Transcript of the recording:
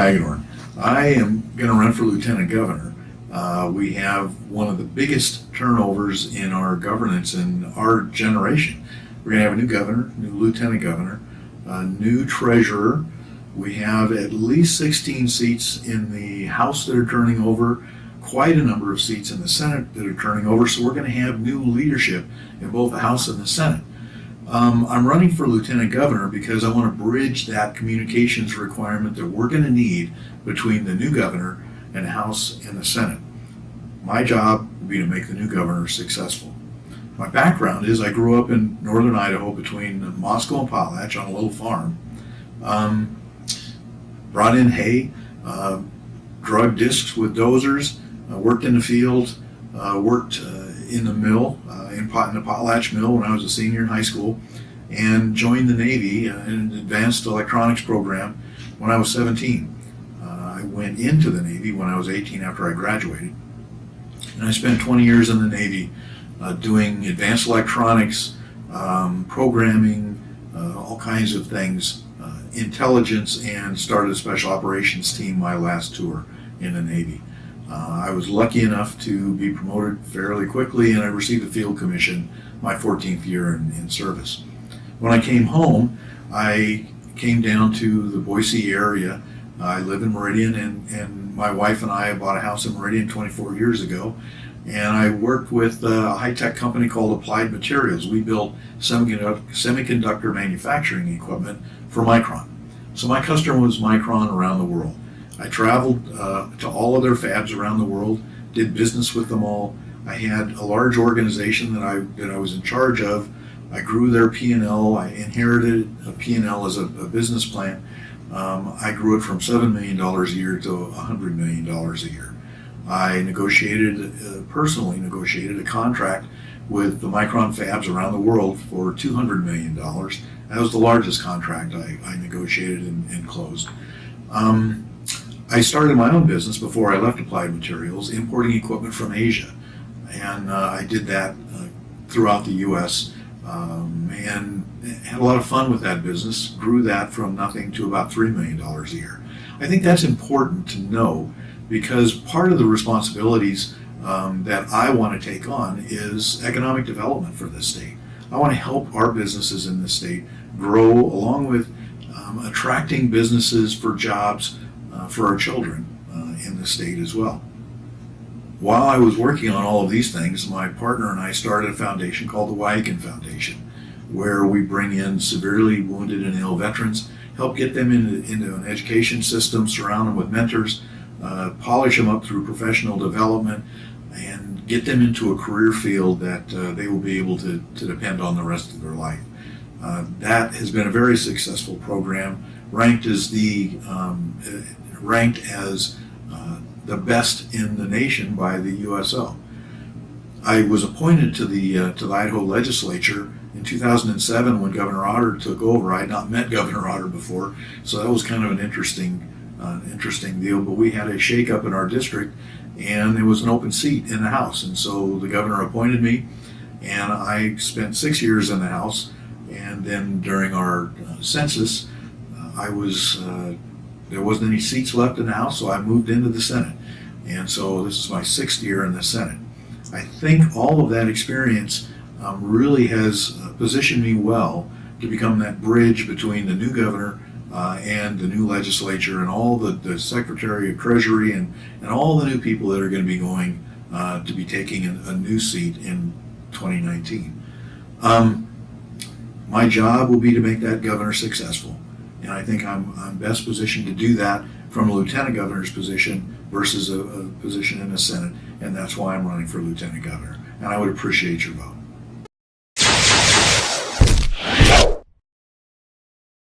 Hagedorn. I am going to run for lieutenant governor. We have one of the biggest turnovers in our governance in our generation. We're going to have a new governor, new lieutenant governor, a new treasurer. We have at least 16 seats in the House that are turning over, quite a number of seats in the Senate that are turning over, so we're going to have new leadership in both the House and the Senate. I'm running for lieutenant governor because I want to bridge that communications requirement that we're going to need between the new governor and the House and the Senate. My job will be to make the new governor successful. My background is I grew up in northern Idaho between Moscow and Potlatch on a little farm. Brought in hay, drug discs with dozers, worked in the field, worked in the mill, in the Potlatch mill when I was a senior in high school, and joined the Navy in an advanced electronics program when I was 17. I went into the Navy when I was 18 after I graduated, and I spent 20 years in the Navy doing advanced electronics, programming, all kinds of things, intelligence, and started a special operations team my last tour in the Navy. I was lucky enough to be promoted fairly quickly, and I received a field commission my 14th year in service. When I came home, I came down to the Boise area. I live in Meridian, and my wife and I bought a house in Meridian 24 years ago, and I worked with a high-tech company called Applied Materials. We built semiconductor manufacturing equipment for Micron. So my customer was Micron around the world. I traveled to all of their fabs around the world, did business with them all. I had a large organization that I was in charge of. I grew their P&L. I inherited a P&L as a business plan. I grew it from $7 million a year to $100 million a year. I personally negotiated a contract with the Micron fabs around the world for $200 million. That was the largest contract I negotiated and closed. I started my own business before I left Applied Materials, importing equipment from Asia. And I did that throughout the U.S. And had a lot of fun with that business, grew that from nothing to about $3 million a year. I think that's important to know because part of the responsibilities that I want to take on is economic development for this state. I want to help our businesses in this state grow along with attracting businesses for jobs for our children in the state as well. While I was working on all of these things, my partner and I started a foundation called the Wyakin Foundation, where we bring in severely wounded and ill veterans, help get them into an education system, surround them with mentors, polish them up through professional development, and get them into a career field that they will be able to depend on the rest of their life. That has been a very successful program, ranked as the best in the nation by the USO. I was appointed to the Idaho legislature in 2007 when Governor Otter took over. I had not met Governor Otter before, so that was kind of an interesting deal. But we had a shakeup in our district, and there was an open seat in the House, and so the governor appointed me, and I spent 6 years in the House. And then during our census, there wasn't any seats left in the House, so I moved into the Senate. And so this is my 6th year in the Senate. I think all of that experience really has positioned me well to become that bridge between the new governor and the new legislature and all the Secretary of Treasury and all the new people that are going to be going to be taking a new seat in 2019. My job will be to make that governor successful. And I think I'm best positioned to do that from a lieutenant governor's position versus a position in the Senate, and that's why I'm running for lieutenant governor. And I would appreciate your vote.